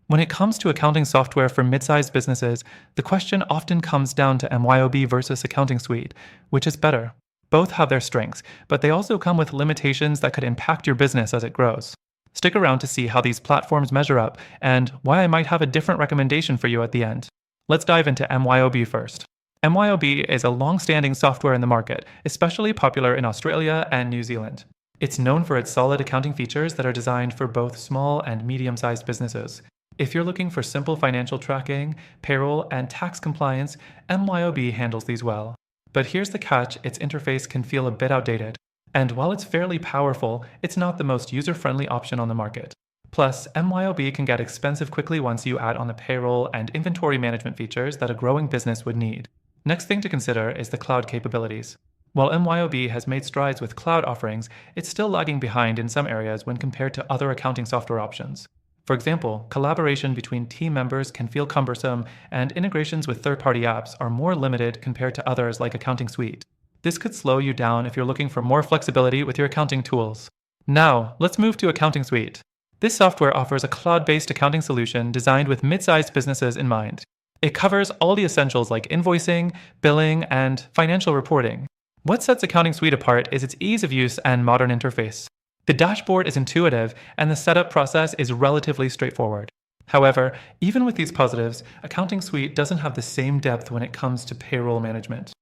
When it comes to accounting software for mid-sized businesses, the question often comes down to MYOB versus AccountingSuite, which is better. Both have their strengths, but they also come with limitations that could impact your business as it grows. Stick around to see how these platforms measure up and why I might have a different recommendation for you at the end. Let's dive into MYOB first. MYOB is a long-standing software in the market, especially popular in Australia and New Zealand. It's known for its solid accounting features that are designed for both small and medium-sized businesses. If you're looking for simple financial tracking, payroll, and tax compliance, MYOB handles these well. But here's the catch: its interface can feel a bit outdated. And while it's fairly powerful, it's not the most user-friendly option on the market. Plus, MYOB can get expensive quickly once you add on the payroll and inventory management features that a growing business would need. Next thing to consider is the cloud capabilities. While MYOB has made strides with cloud offerings, it's still lagging behind in some areas when compared to other accounting software options. For example, collaboration between team members can feel cumbersome, and integrations with third-party apps are more limited compared to others like AccountingSuite. This could slow you down if you're looking for more flexibility with your accounting tools. Now, let's move to AccountingSuite. This software offers a cloud-based accounting solution designed with mid-sized businesses in mind. It covers all the essentials like invoicing, billing, and financial reporting. What sets AccountingSuite apart is its ease of use and modern interface. The dashboard is intuitive, and the setup process is relatively straightforward. However, even with these positives, AccountingSuite doesn't have the same depth when it comes to payroll management.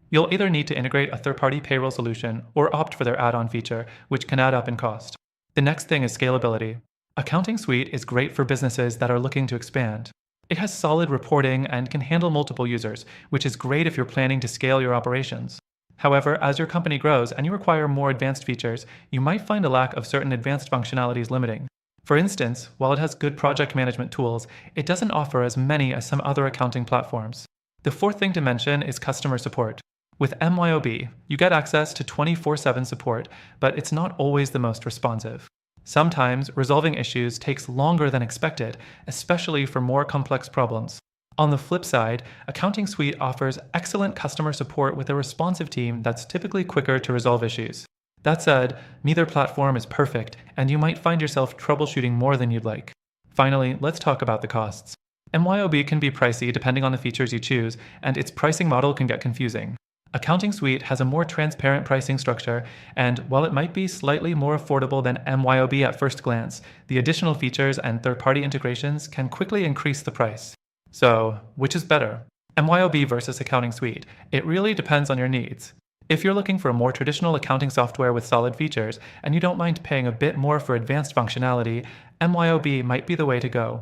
You'll either need to integrate a third-party payroll solution or opt for their add-on feature, which can add up in cost. The next thing is scalability. AccountingSuite is great for businesses that are looking to expand. It has solid reporting and can handle multiple users, which is great if you're planning to scale your operations. However, as your company grows and you require more advanced features, you might find a lack of certain advanced functionalities limiting. For instance, while it has good project management tools, it doesn't offer as many as some other accounting platforms. The fourth thing to mention is customer support. With MYOB, you get access to 24/7 support, but it's not always the most responsive. Sometimes, resolving issues takes longer than expected, especially for more complex problems. On the flip side, AccountingSuite offers excellent customer support with a responsive team that's typically quicker to resolve issues. That said, neither platform is perfect, and you might find yourself troubleshooting more than you'd like. Finally, let's talk about the costs. MYOB can be pricey depending on the features you choose, and its pricing model can get confusing. AccountingSuite has a more transparent pricing structure, and while it might be slightly more affordable than MYOB at first glance, the additional features and third-party integrations can quickly increase the price. So, which is better? MYOB versus AccountingSuite? It really depends on your needs. If you're looking for a more traditional accounting software with solid features, and you don't mind paying a bit more for advanced functionality, MYOB might be the way to go.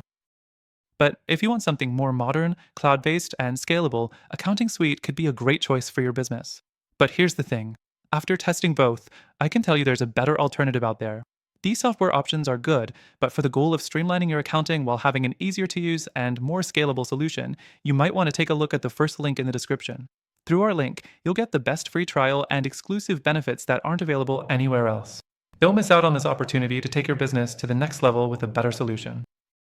But if you want something more modern, cloud-based, and scalable, AccountingSuite could be a great choice for your business. But here's the thing. After testing both, I can tell you there's a better alternative out there. These software options are good, but for the goal of streamlining your accounting while having an easier-to-use and more scalable solution, you might want to take a look at the first link in the description. Through our link, you'll get the best free trial and exclusive benefits that aren't available anywhere else. Don't miss out on this opportunity to take your business to the next level with a better solution.